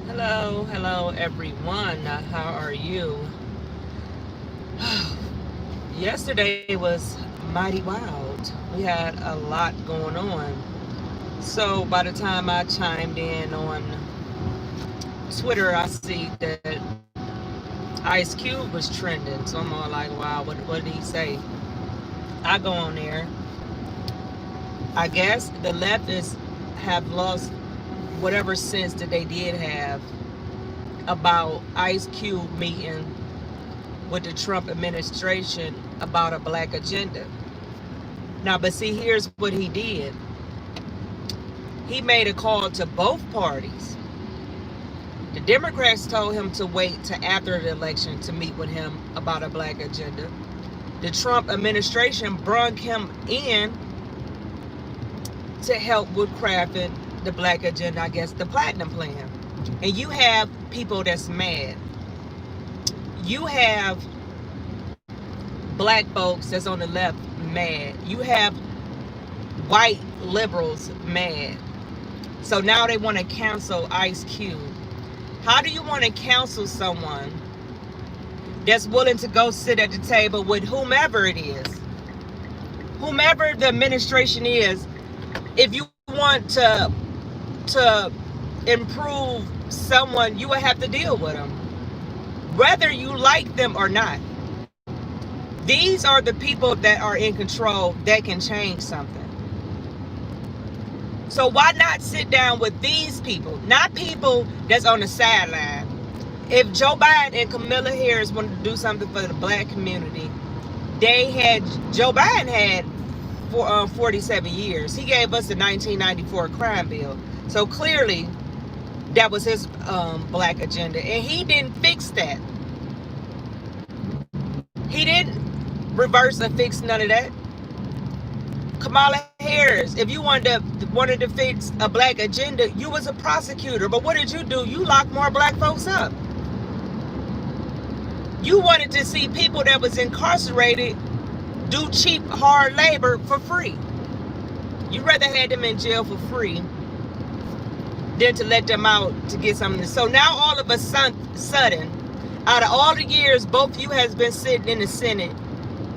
Hello everyone. How are you? Yesterday was mighty wild. We had a lot going on. So by the time I chimed in on Twitter, I see that Ice Cube was trending. So I'm all like, wow, what did he say? I go on there. I guess the leftists have lost whatever sense that they did have about Ice Cube meeting with the Trump administration about a black agenda. Now, but see, here's what he did. He made a call to both parties. The Democrats told him to wait to after the election to meet with him about a black agenda. The Trump administration brought him in to help with crafting the black agenda, I guess, the platinum plan. And you have people that's mad. You have black folks that's on the left mad. You have white liberals mad. So now they want to cancel Ice Cube. How do you want to cancel someone that's willing to go sit at the table with whomever it is? Whomever the administration is, if you want to improve someone, you will have to deal with them, whether you like them or not. These are the people that are in control that can change something. So why not sit down with these people, not people that's on the sideline? If Joe Biden and Kamala Harris wanted to do something for the black community, Joe Biden had 47 years. He gave us the 1994 crime bill. So clearly that was his black agenda, and he didn't fix that. He didn't reverse or fix none of that. Kamala Harris, if you wanted to fix a black agenda, you was a prosecutor. But what did you do? You locked more black folks up. You wanted to see people that was incarcerated do cheap, hard labor for free. You'd rather have them in jail for free than to let them out to get something. So now all of a sudden, out of all the years both of you has been sitting in the Senate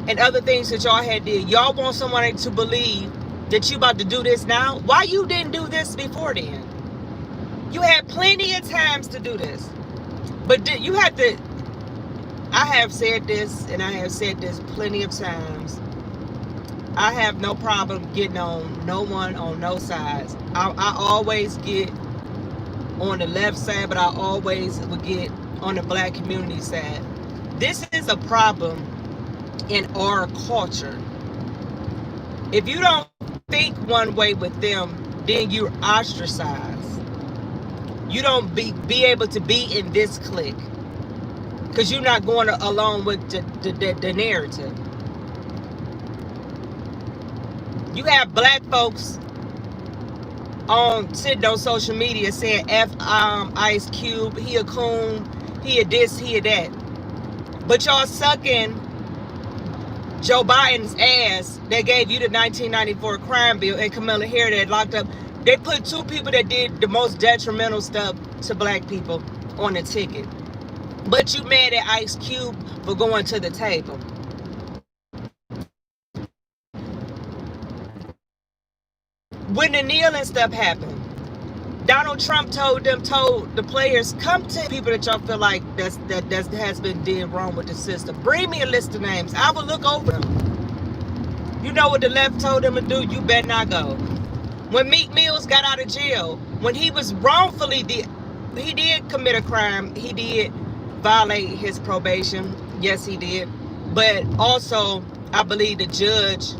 and other things that y'all had did, y'all want someone to believe that you about to do this now? Why you didn't do this before then? You had plenty of times to do this. But you have to, I have said this, and I have said this plenty of times. I have no problem getting on no one on no sides. I always get on the left side, but I always would get on the black community side. This is a problem in our culture. If you don't think one way with them, then you're ostracized. You don't be able to be in this clique because you're not going along with the narrative. You have black folks sitting on social media saying F Ice Cube, he a coon, he a this, he a that. But y'all sucking Joe Biden's ass that gave you the 1994 crime bill and Kamala Harris that locked up. They put two people that did the most detrimental stuff to black people on the ticket. But you mad at Ice Cube for going to the table. When the kneeling stuff happened, Donald Trump told the players, come to people that y'all feel like that has been did wrong with the system. Bring me a list of names. I will look over them. You know what the left told them to do? You better not go. When Meek Mills got out of jail, when he was wrongfully he did commit a crime. He did violate his probation. Yes, he did. But also, I believe the judge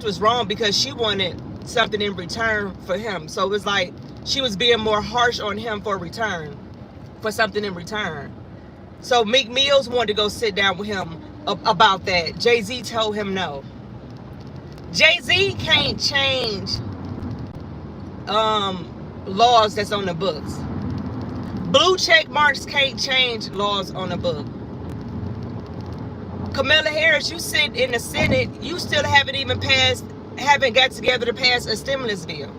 was wrong because she wanted something in return for him. So it was like she was being more harsh on him for something in return. So Meek Mills wanted to go sit down with him about that. Jay-Z told him no. Jay-Z can't change laws that's on the books. Blue check marks can't change laws on the book. Kamala Harris, you sit in the Senate, you still haven't got together to pass a stimulus bill.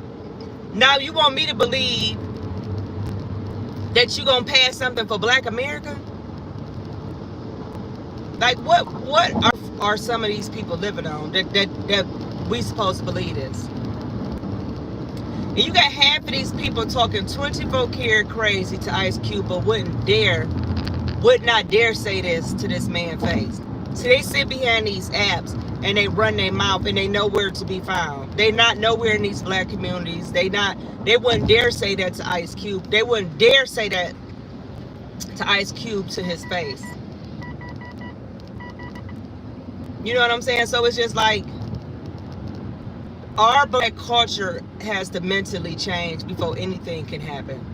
Now you want me to believe that you gonna pass something for Black America? Like what are some of these people living on that we supposed to believe this? And you got half of these people talking 24 karat crazy to Ice Cube, but would not dare say this to this man's face. So they sit behind these apps and they run their mouth and they nowhere to be found. They not nowhere in these Black communities. They wouldn't dare say that to Ice Cube. They wouldn't dare say that to Ice Cube to his face. You know what I'm saying? So it's just like, our Black culture has to mentally change before anything can happen.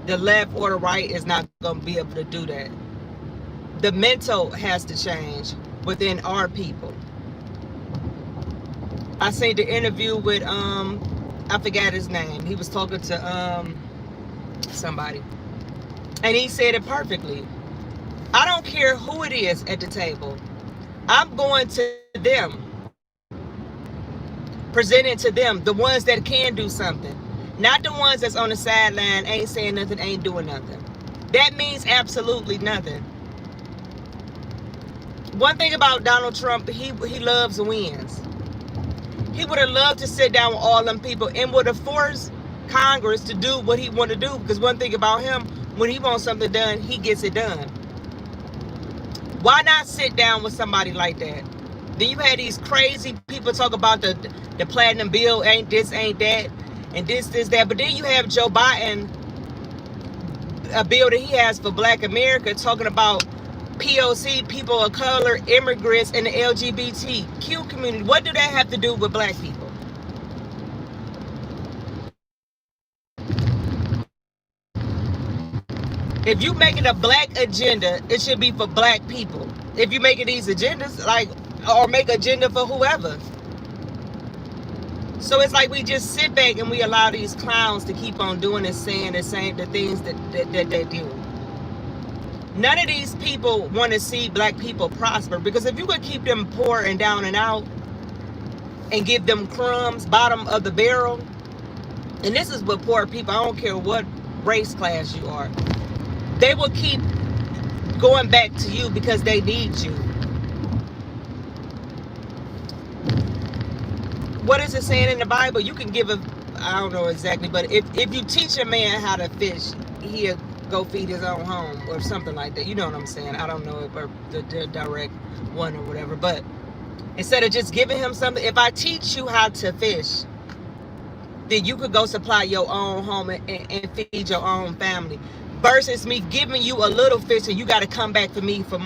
The left or the right is not going to be able to do that. The mental has to change within our people. I seen the interview with I forgot his name. He was talking to somebody, and he said it perfectly. I don't care who it is at the table. I'm going to them, presenting to them, the ones that can do something, not the ones that's on the sideline, ain't saying nothing, ain't doing nothing. That means absolutely nothing. One thing about Donald Trump, he loves wins. He would have loved to sit down with all them people and would have forced Congress to do what he want to do. Because one thing about him, when he wants something done, he gets it done. Why not sit down with somebody like that? Then you had these crazy people talk about the platinum bill, ain't this, ain't that, and this, that. But then you have Joe Biden, a bill that he has for Black America, talking about POC, people of color, immigrants, and the LGBTQ community. What do that have to do with Black people? If you make it a Black agenda, it should be for Black people. If you making these agendas, like, or make agenda for whoever. So it's like we just sit back and we allow these clowns to keep on doing and saying the things that they do. None of these people want to see Black people prosper, because if you could keep them poor and down and out and give them crumbs, bottom of the barrel, and this is what poor people, I don't care what race class you are, they will keep going back to you because they need you. What is it saying in the Bible? You can give I don't know exactly, but if you teach a man how to fish, he'll go feed his own home or something like that. You know what I'm saying? I don't know if the direct one or whatever, but instead of just giving him something, if I teach you how to fish, then you could go supply your own home and feed your own family, versus me giving you a little fish and you got to come back for me for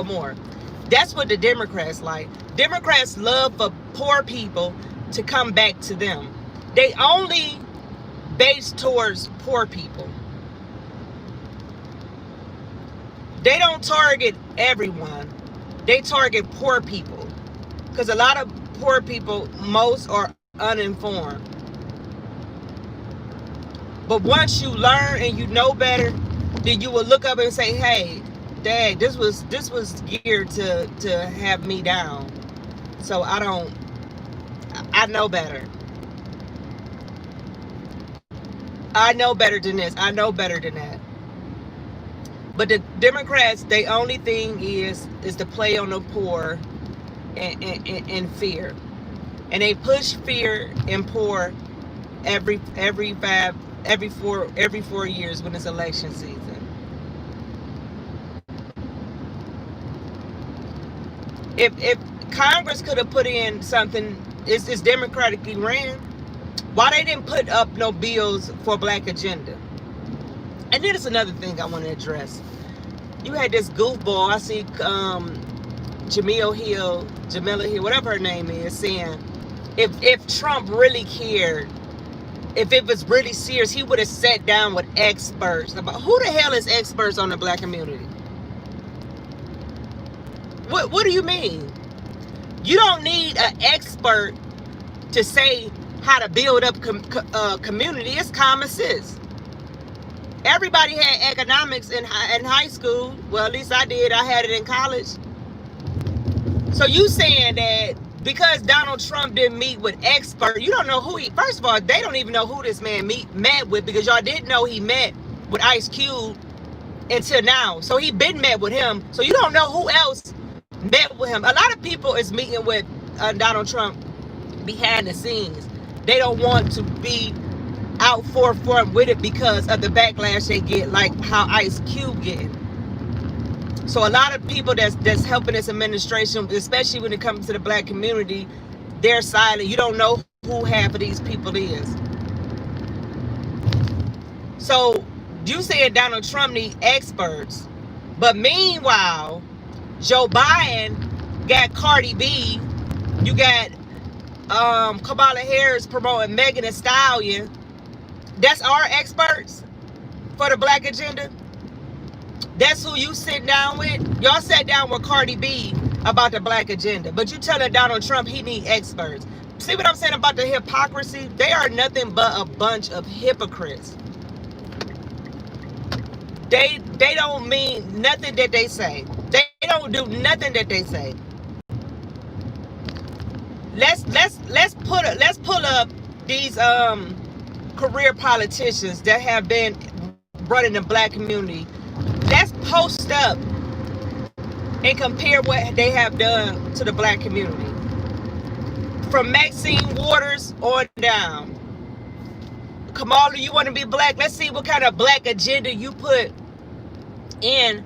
more. That's what the Democrats like. Democrats love for poor people to come back to them. They only base towards poor people. They don't target everyone. They target poor people. Because a lot of poor people, most are uninformed. But once you learn and you know better, then you will look up and say, hey, Dad, this was geared to have me down. So I know better. I know better than this. I know better than that. But the Democrats, they only thing is to play on the poor and fear. And they push fear and poor every 4 years when it's election season. If Congress could have put in something, it's democratically ran, why they didn't put up no bills for Black agenda? And then there's another thing I want to address. You had this goofball, I see Jamila Hill, whatever her name is, saying if Trump really cared, if it was really serious, he would have sat down with experts. About who the hell is experts on the Black community? What do you mean? You don't need an expert to say how to build up community. It's common sense. Everybody had economics in high school. Well, at least I did. I had it in college. So you saying that because Donald Trump didn't meet with experts, you don't know who he, first of all, they don't even know who this man met with, because y'all didn't know he met with Ice Cube until now. So he been met with him. So you don't know who else met with him. A lot of people is meeting with Donald Trump behind the scenes. They don't want to be out forefront with it because of the backlash they get, like how Ice Cube getting. So a lot of people that's helping this administration, especially when it comes to the black community, they're silent. You don't know who half of these people is. So you saying Donald Trump need experts, but meanwhile, Joe Biden got Cardi B. You got Kamala Harris promoting Megan Thee Stallion. That's our experts for the black agenda. That's who you sit down with. Y'all sat down with Cardi B about the black agenda, but you telling Donald Trump he need experts. See what I'm saying about the hypocrisy? They are nothing but a bunch of hypocrites. They don't mean nothing that they say. They don't do nothing that they say. Let's pull up these career politicians that have been running the black community. Let's post up and compare what they have done to the black community. From Maxine Waters on down. Kamala, you want to be black? Let's see what kind of black agenda you put in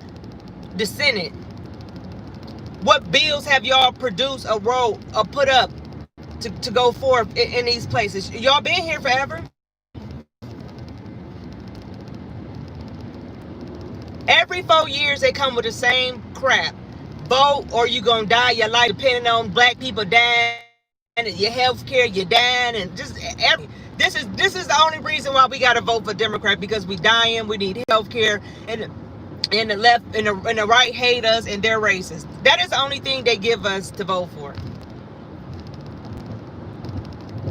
the Senate. What bills have y'all produced or wrote or put up to go forth in these places? Y'all been here forever? Every 4 years they come with the same crap. Vote or you gonna die your life, depending on black people dying, and your health care, you're dying, and just this is the only reason why we gotta vote for Democrat, because we dying, we need health care, and the left and the right hate us and they're racist. That is the only thing they give us to vote for.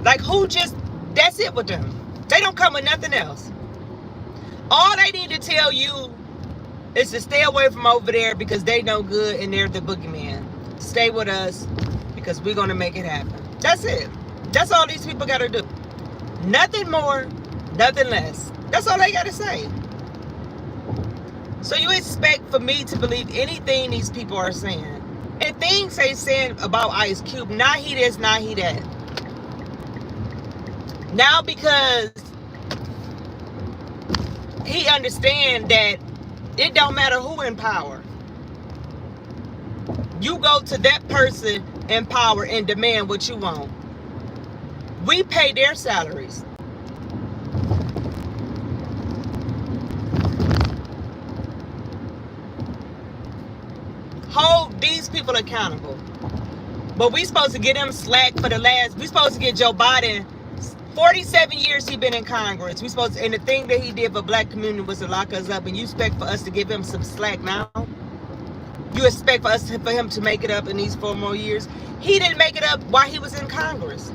Like that's it with them. They don't come with nothing else. All they need to tell you is to stay away from over there because they no good and they're the boogeyman. Stay with us because we're going to make it happen. That's it. That's all these people got to do. Nothing more, nothing less. That's all they got to say. So you expect for me to believe anything these people are saying. And things they saying about Ice Cube, not he this, not he that. Now because he understand that it don't matter who in power. You go to that person in power and demand what you want. We pay their salaries. Hold these people accountable. But we supposed to get them slack for we supposed to get Joe Biden, 47 years he been in Congress. And the thing that he did for black community was to lock us up, and you expect for us to give him some slack now? You expect for him to make it up in these 4 more years? He didn't make it up while he was in Congress.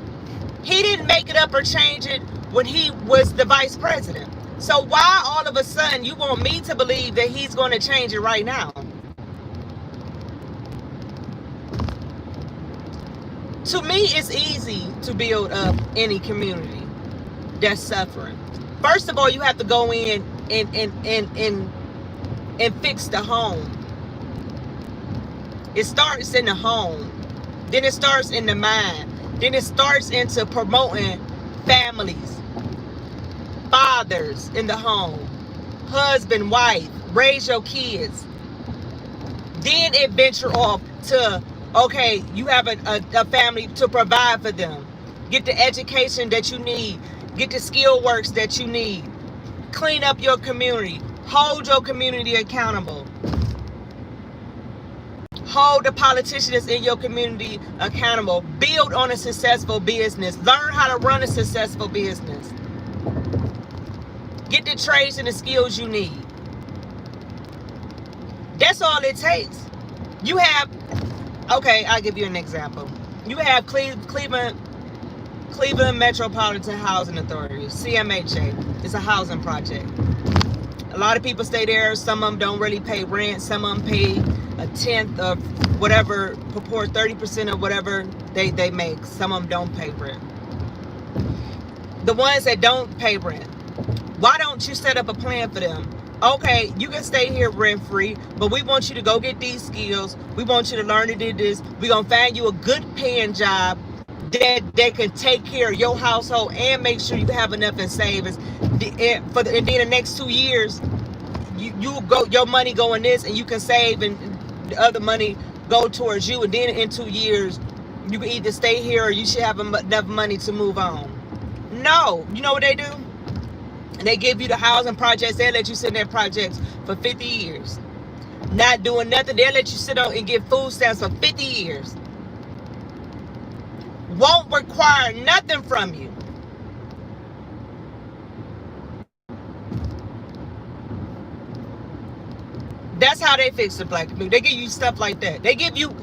He didn't make it up or change it when he was the vice president. So why all of a sudden you want me to believe that he's going to change it right now? To me, it's easy to build up any community that's suffering. First of all, you have to go in and fix the home. It starts in the home. Then it starts in the mind. Then it starts into promoting families, fathers in the home, husband, wife, raise your kids. Then it venture off to, okay, you have a family to provide for them. Get the education that you need. Get the skill works that you need. Clean up your community. Hold your community accountable. Hold the politicians in your community accountable. Build on a successful business. Learn how to run a successful business. Get the trades and the skills you need. That's all it takes. You have, okay, I'll give you an example. You have Cleveland Metropolitan Housing Authority, CMHA. It's a housing project. A lot of people stay there. Some of them don't really pay rent. Some of them pay a tenth of whatever, 30% of whatever they make. Some of them don't pay rent. The ones that don't pay rent, Why don't you set up a plan for them? Okay, you can stay here rent free, but we want you to go get these skills. We want you to learn to do this. We're going to find you a good paying job that can take care of your household and make sure you have enough in savings. And then the next 2 years, you go, your money go in this, and you can save, and the other money go towards you. And then in 2 years, you can either stay here or you should have enough money to move on. No, you know what they do? They give you the housing projects. They'll let you sit in their projects for 50 years. Not doing nothing. They'll let you sit on and get food stamps for 50 years. Won't require nothing from you. That's how they fix the black community. They give you stuff like that. They give you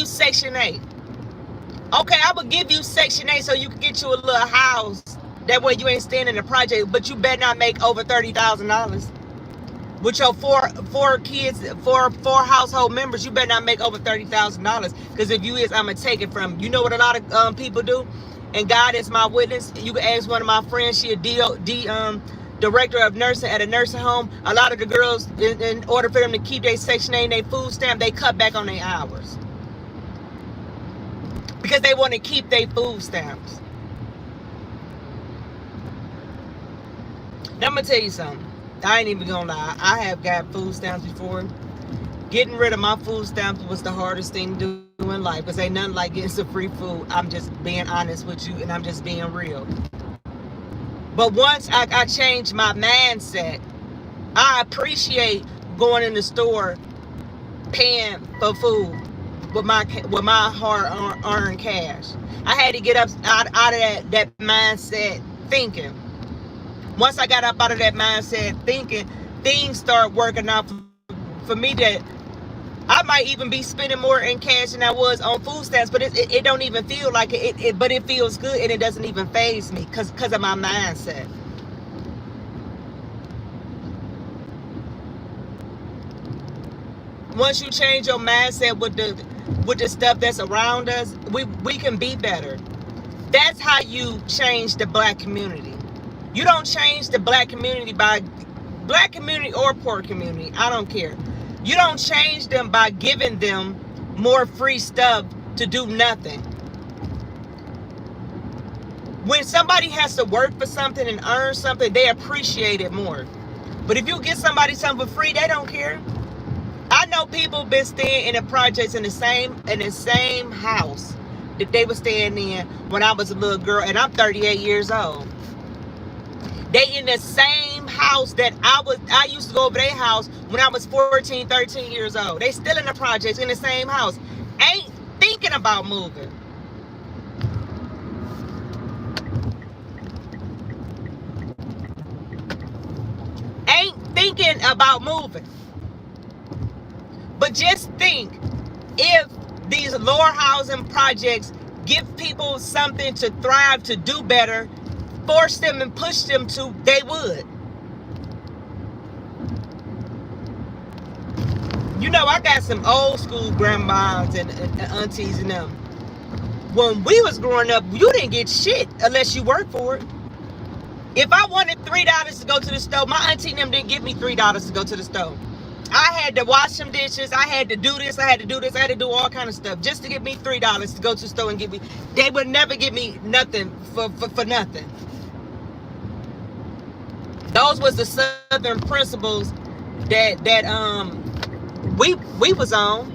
Section 8. Okay, I would give you Section 8 so you can get you a little house. That way you ain't staying in the project, but you better not make over $30,000. With your four kids, four household members, you better not make over $30,000. Because if you is, I'm going to take it from you. You know what a lot of people do? And God is my witness. You can ask one of my friends. She a director of nursing at a nursing home. A lot of the girls, in order for them to keep their Section 8 and their food stamp, they cut back on their hours. Because they want to keep their food stamps. Now, I'm going to tell you something. I ain't even going to lie. I have got food stamps before. Getting rid of my food stamps was the hardest thing to do in life. Because ain't nothing like getting some free food. I'm just being honest with you, and I'm just being real. But once I changed my mindset, I appreciate going in the store, paying for food with my hard-earned cash. I had to get up out of that mindset thinking. Once I got up out of that mindset thinking, things start working out for me that I might even be spending more in cash than I was on food stamps, but it don't even feel like it, but it feels good, and it doesn't even faze me because of my mindset. Once you change your mindset with the stuff that's around us, we can be better. That's how you change the black community. You don't change the black community by black community or poor community. I don't care. You don't change them by giving them more free stuff to do nothing. When somebody has to work for something and earn something, they appreciate it more. But if you get somebody something for free, they don't care. I know people been staying in the projects in the same house that they were staying in when I was a little girl, and I'm 38 years old. They in the same house that I used to go over their house when I was 14, 13 years old. They still in the projects in the same house. Ain't thinking about moving. Ain't thinking about moving. But just think, if these lower housing projects give people something to thrive, to do better, force them and push them to, they would. You know, I got some old school grandmas and aunties and them. When we was growing up, you didn't get shit unless you worked for it. If I wanted $3 to go to the store, my auntie and them didn't give me $3 to go to the store. I had to wash some dishes. I had to do this. I had to do this. I had to do all kind of stuff just to get me $3 to go to the store and give me. They would never give me nothing for nothing. Those was the Southern principles that we was on.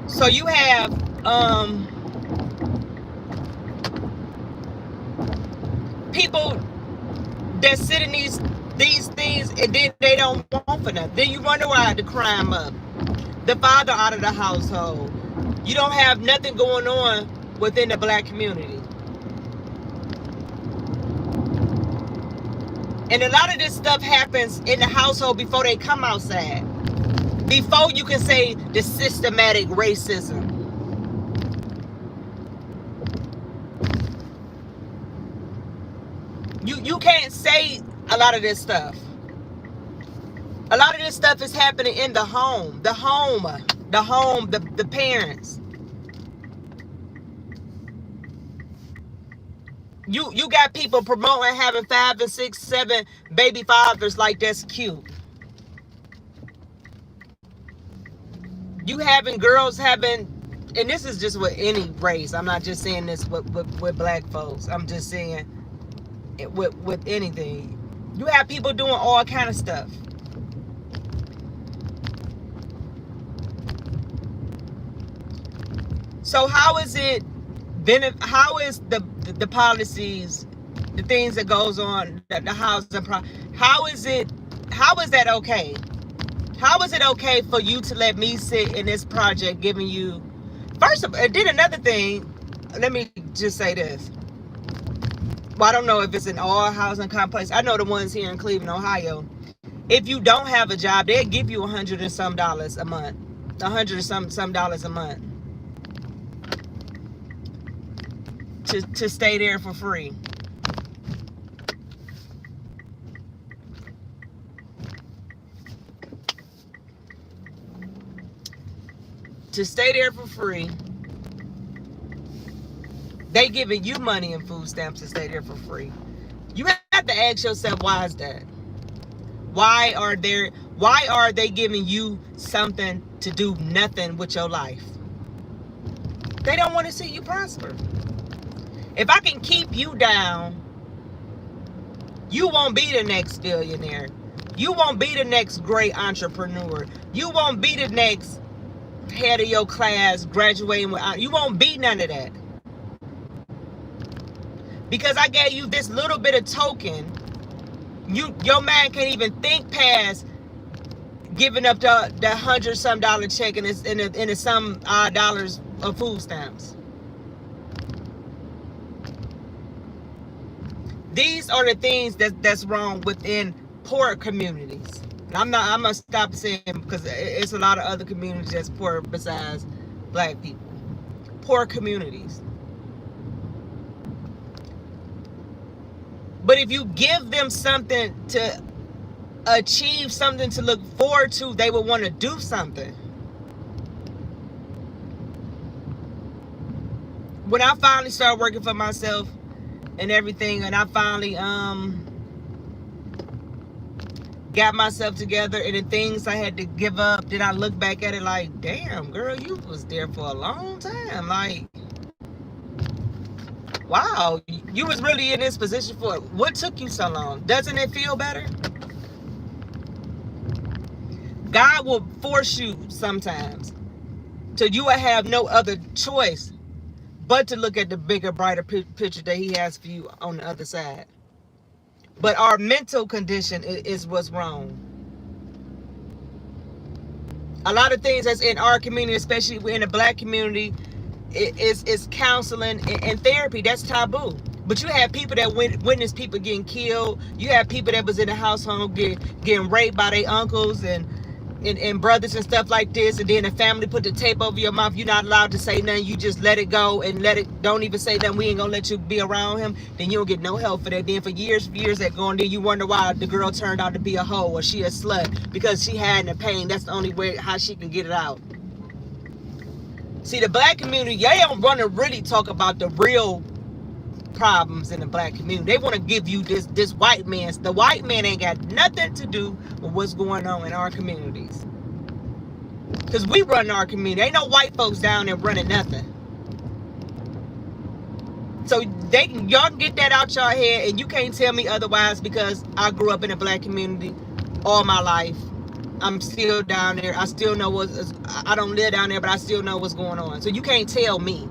So you have people that sit in these things, and then they don't want for nothing. Then you wonder why the crime up, the father out of the household. You don't have nothing going on within the black community. And a lot of this stuff happens in the household before they come outside. Before you can say the systematic racism. You can't say a lot of this stuff. A lot of this stuff is happening in the home. The parents. You got people promoting having 5 and 6, 7 baby fathers like that's cute. You having girls having, and this is just with any race. I'm not just saying this with black folks. I'm just saying it with anything. You have people doing all kind of stuff. So how is it? How is the policies, the things that goes on, the housing how is it? How is that okay? How is it okay for you to let me sit in this project giving you? First of all, it did another thing. Let me just say this. Well, I don't know if it's in all housing complex. I know the ones here in Cleveland, Ohio. If you don't have a job, they'll give you $100 and some a month. $100 and some dollars a month to stay there for free. To stay there for free. They giving you money and food stamps to stay there for free. You have to ask yourself, why is that? Why are they giving you something to do nothing with your life? They don't want to see you prosper. If I can keep you down, you won't be the next billionaire. You won't be the next great entrepreneur. You won't be the next head of your class graduating with. You won't be none of that. Because I gave you this little bit of token. Your man can't even think past giving up the $100 some check and it's some odd dollars of food stamps. These are the things that's wrong within poor communities. And I'm gonna stop saying, because it's a lot of other communities that's poor besides black people. Poor communities. But if you give them something to achieve, something to look forward to, they will want to do something. When I finally started working for myself and everything, and I finally got myself together, and the things I had to give up, then I look back at it like, damn, girl, you was there for a long time. Like, wow, you was really in this position for it. What took you so long? Doesn't it feel better? God will force you sometimes, so you will have no other choice but to look at the bigger, brighter picture that he has for you on the other side. But our mental condition is what's wrong. A lot of things that's in our community, especially in the black community, is counseling and therapy. That's taboo. But you have people that witness people getting killed. You have people that was in the household getting raped by their uncles and brothers and stuff like this, and then the family put the tape over your mouth. You're not allowed to say nothing. You just let it go and don't even say nothing. We ain't gonna let you be around him. Then you don't get no help for that. Then for years that go on, then you wonder why the girl turned out to be a hoe or she a slut, because she had the pain. That's the only way how she can get it out. See, the black community, they don't want to really talk about the real problems in the black community. They want to give you this white man's. The white man ain't got nothing to do with what's going on in our communities. Because we run our community. Ain't no white folks down there running nothing. So y'all can get that out y'all head, and you can't tell me otherwise, because I grew up in a black community all my life. I'm still down there. I still know I don't live down there, but I still know what's going on. So you can't tell me.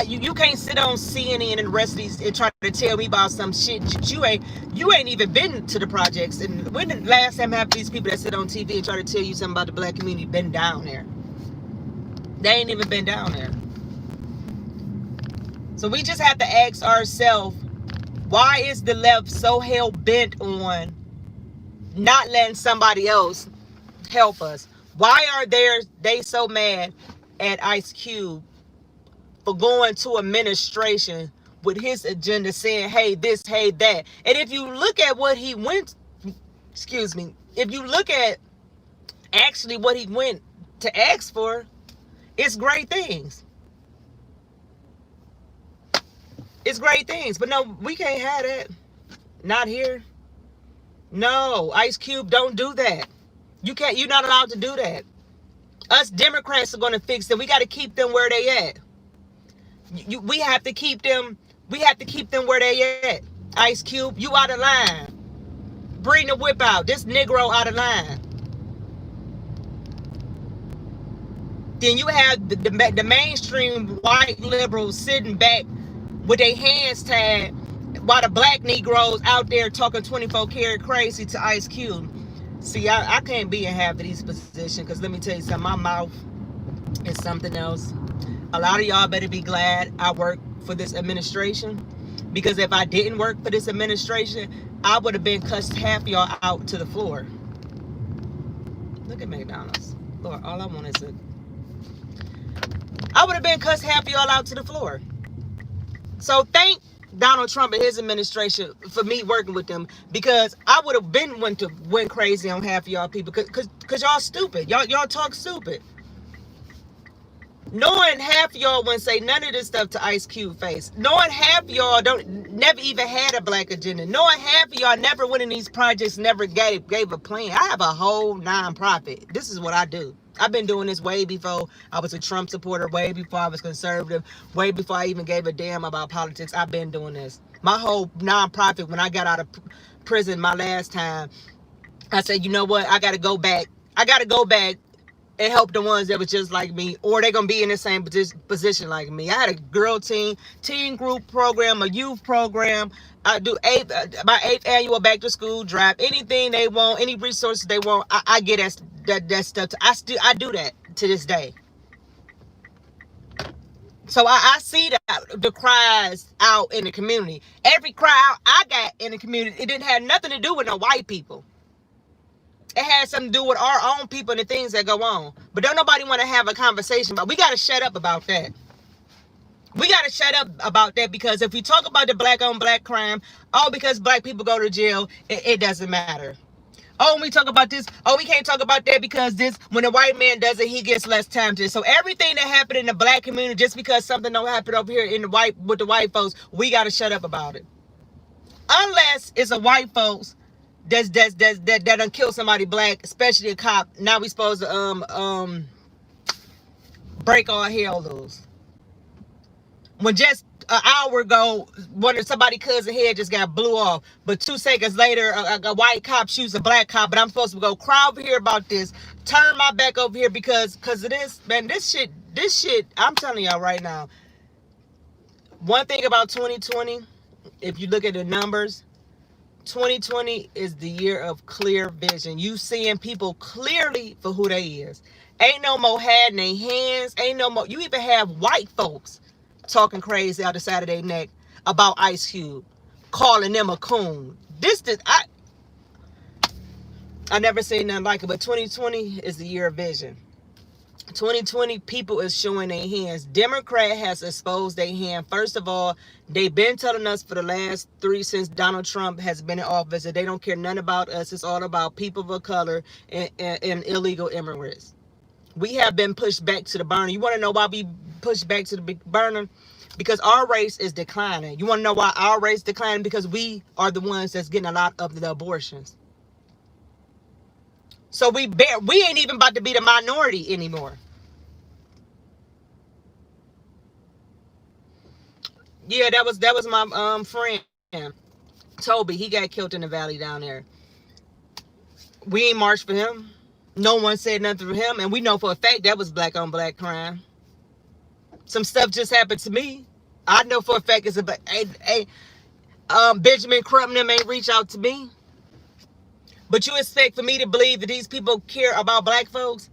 You can't sit on CNN and the rest of these and try to tell me about some shit you ain't even been to the projects. And when the last time have these people that sit on TV and try to tell you something about the black community been down there? They ain't even been down there. So we just have to ask ourselves, why is the left so hell bent on not letting somebody else help us? Why are they so mad at Ice Cube for going to administration with his agenda saying, hey, this, hey, that? And if you look at what he went, if you look at actually what he went to ask for, it's great things. It's great things. But no, we can't have that. Not here. No, Ice Cube, don't do that. You can't. You're not allowed to do that. Us Democrats are going to fix them. We got to keep them where they at. We have to keep them. We have to keep them where they at. Ice Cube, you out of line. Bring the whip out. This Negro out of line. Then you have the mainstream white liberals sitting back with their hands tied while the black Negroes out there talking 24 karat crazy to Ice Cube. See, I can't be in half of these positions because let me tell you something, my mouth is something else. A lot of y'all better be glad I work for this administration, because if I didn't work for this administration, I would have been cussed half of y'all out to the floor. Look at McDonald's. Lord, all I want is I would have been cussed half of y'all out to the floor. So thank Donald Trump and his administration for me working with them, because I would have been went crazy on half of y'all people because y'all stupid. Y'all talk stupid. Knowing half of y'all wouldn't say none of this stuff to Ice Cube face. Knowing half of y'all never even had a black agenda. Knowing half of y'all never went in these projects, never gave a plan. I have a whole nonprofit. This is what I do. I've been doing this way before I was a Trump supporter, way before I was conservative, way before I even gave a damn about politics. I've been doing this. My whole nonprofit, when I got out of prison my last time, I said, you know what? I got to go back. I got to go back and help the ones that was just like me, or they're going to be in the same position like me. I had a girl teen group program, a youth program. I do my 8th annual back to school drive. Anything they want, any resources they want, I get that stuff. I do that to this day. So I see the cries out in the community. Every cry out I got in the community, it didn't have nothing to do with no white people. It has something to do with our own people and the things that go on. But don't nobody want to have a conversation about. We got to shut up about that. We got to shut up about that, because if we talk about the black on black crime, all because black people go to jail, it doesn't matter. Oh, when we talk about this, oh, we can't talk about that because this, when a white man does it, he gets less time to. So everything that happened in the black community, just because something don't happen over here in the with the white folks, we got to shut up about it. Unless it's a white folks that done kill somebody black, especially a cop. Now we supposed to break our hell loose. When just an hour ago, somebody's cousin head just got blew off, but 2 seconds later, a white cop shoots a black cop. But I'm supposed to go cry over here about this, turn my back over here because of this, man. This shit. I'm telling y'all right now. One thing about 2020, if you look at the numbers, 2020 is the year of clear vision. You seeing people clearly for who they is. Ain't no more hiding their hands. Ain't no more. You even have white folks talking crazy out the side of their neck about Ice Cube, calling them a coon. I never seen nothing like it. But 2020 is the year of vision. 2020, people is showing their hands. Democrat has exposed their hand. First of all, they've been telling us for the last 3 since Donald Trump has been in office that they don't care none about us. It's all about people of color and illegal immigrants. We have been pushed back to the burner. You want to know why we pushed back to the big burner? Because our race is declining. You want to know why our race is declining? Because we are the ones that's getting a lot of the abortions. So we ain't even about to be the minority anymore. Yeah, that was my friend Toby. He got killed in the valley down there. We ain't marched for him. No one said nothing for him, and we know for a fact that was black on black crime. Some stuff just happened to me. I know for a fact it's Benjamin Crump them ain't reach out to me. But you expect for me to believe that these people care about black folks?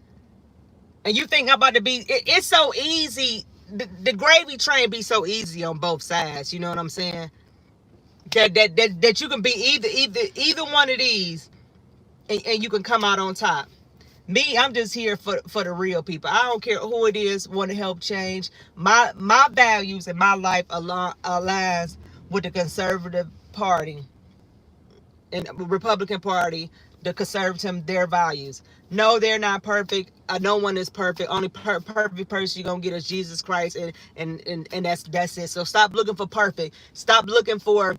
And you think I'm about to be... It's so easy. The gravy train be so easy on both sides. You know what I'm saying? That you can be either one of these and you can come out on top. Me, I'm just here for the real people. I don't care who it is, want to help change. My values and my life aligns with the conservative party and Republican Party, the conservative, their values. No, they're not perfect. No one is perfect. Only perfect person you're gonna get is Jesus Christ, and that's it. So stop looking for perfect. Stop looking for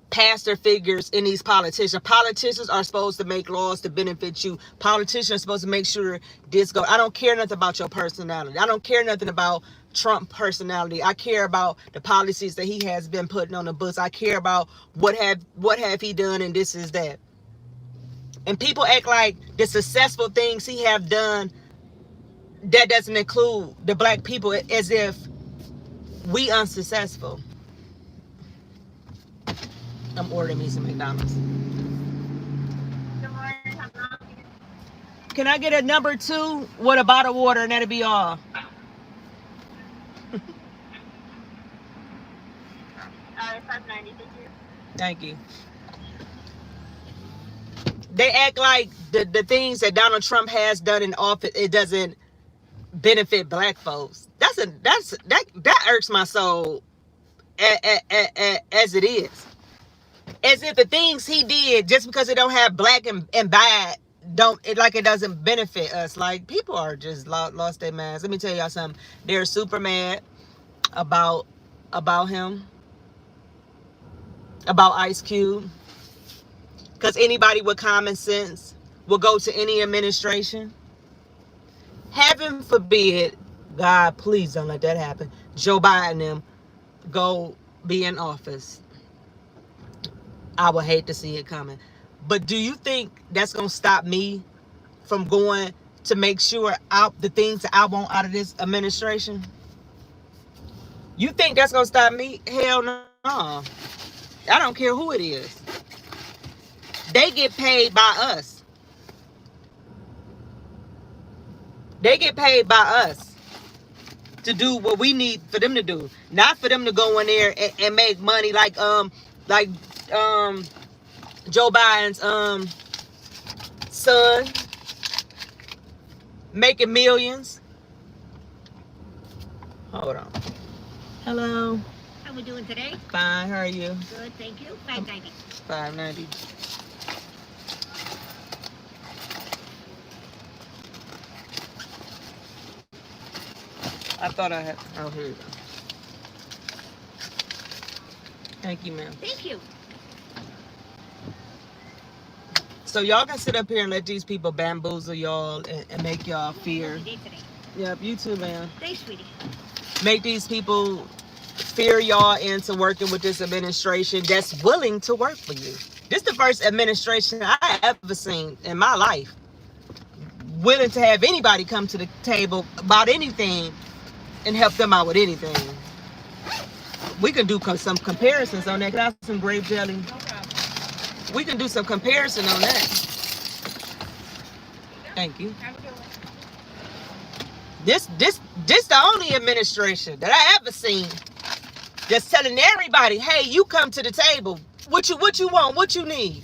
pastor figures in these politicians. Politicians are supposed to make laws to benefit you. Politicians are supposed to make sure this go. I don't care nothing about your personality. I don't care nothing about Trump personality. I care about the policies that he has been putting on the books. I care about what have he done, and this is that. And people act like the successful things he have done, that doesn't include the black people, as if we unsuccessful. I'm ordering me some McDonald's. Can I get a number 2 with a bottle of water, and that'll be all? Thank you. They act like the things that Donald Trump has done in office, it doesn't benefit black folks. That irks my soul as it is. As if the things he did, just because it don't have black and bad, it doesn't benefit us. Like, people are just lost their minds. Let me tell y'all something. They're super mad about him, about Ice Cube, because anybody with common sense will go to any administration. Heaven forbid, God, please don't let that happen. Joe Biden and them go be in office. I would hate to see it coming. But do you think that's going to stop me from going to make sure the things that I want out of this administration? You think that's going to stop me? Hell no. I don't care who it is. They get paid by us. They get paid by us to do what we need for them to do. Not for them to go in there and make money like Joe Biden's son making millions. Hold on. Hello. How we doing today? Fine. How are you? Good, thank you. $5.90. $5.90. I thought I had. Oh, here you go. Thank you, ma'am. Thank you. So y'all can sit up here and let these people bamboozle y'all and make y'all fear. Yep, you too, ma'am. Thanks, sweetie. Make these people fear y'all into working with this administration that's willing to work for you. This is the first administration I ever seen in my life willing to have anybody come to the table about anything and help them out with anything. We can do some comparisons on that. Can I have some grape jelly? No problem. We can do some comparison on that. Thank you. This the only administration that I ever seen that's telling everybody, hey, you come to the table. What you want? What you need?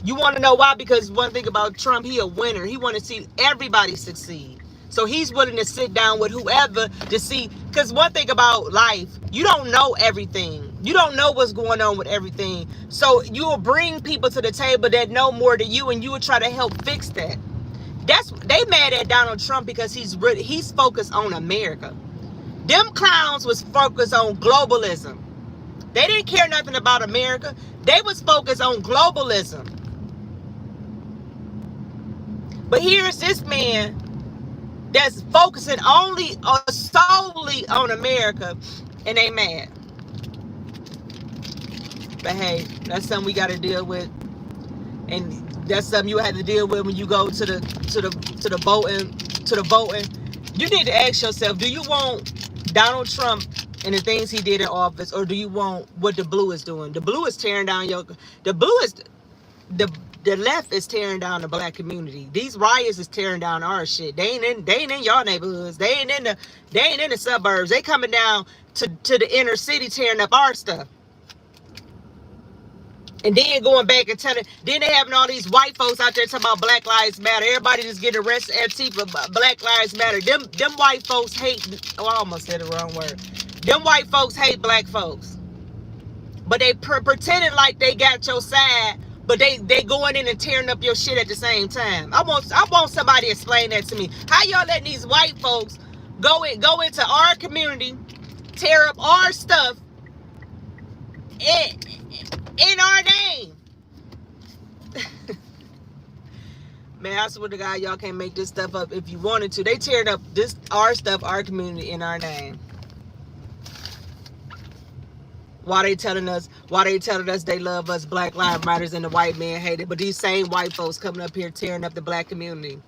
You want to know why? Because one thing about Trump, he a winner. He want to see everybody succeed. So he's willing to sit down with whoever to see. Because one thing about life, you don't know everything. You don't know what's going on with everything. So you will bring people to the table that know more than you, and you will try to help fix that. They mad at Donald Trump because he's focused on America. Them clowns was focused on globalism. They didn't care nothing about America. They was focused on globalism. But here's this man that's focusing solely on America, and they mad. But hey, that's something we got to deal with, and that's something you have to deal with when you go to the voting. You need to ask yourself: do you want Donald Trump and the things he did in office, or do you want what the blue is doing? The blue is tearing down the left is tearing down the black community. These riots is tearing down our shit. They ain't in y'all neighborhoods. They ain't in the suburbs. They coming down to the inner city tearing up our stuff. And then going back and telling, then they having all these white folks out there talking about Black Lives Matter. Everybody just getting arrested at Antifa, Black Lives Matter. Them white folks hate, I almost said the wrong word. Them white folks hate black folks. but they pretending like they got your side, but they going in and tearing up your shit at the same time. I want somebody to explain that to me. How y'all letting these white folks go into our community, tear up our stuff in our name? Man, I swear to God, y'all can't make this stuff up if you wanted to. They tearing up our stuff, our community in our name. Why they telling us they love us, Black Lives Matters, and the white man hate it, but these same white folks coming up here tearing up the black community.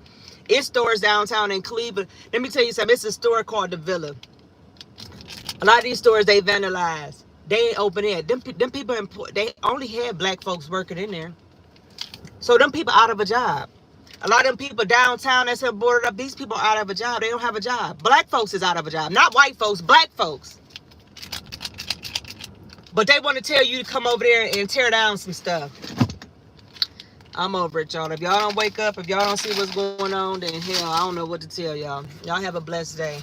It's stores downtown in Cleveland. Let me tell you something. It's a store called the Villa. A lot of these stores they vandalized. They ain't open yet. Them people, they only had black folks working in there. So them people out of a job. A lot of them people downtown that's boarded up, these people are out of a job. They don't have a job. Black folks is out of a job. Not white folks, black folks. But they want to tell you to come over there and tear down some stuff. I'm over it, y'all. If y'all don't wake up, if y'all don't see what's going on, then hell, I don't know what to tell y'all. Y'all have a blessed day.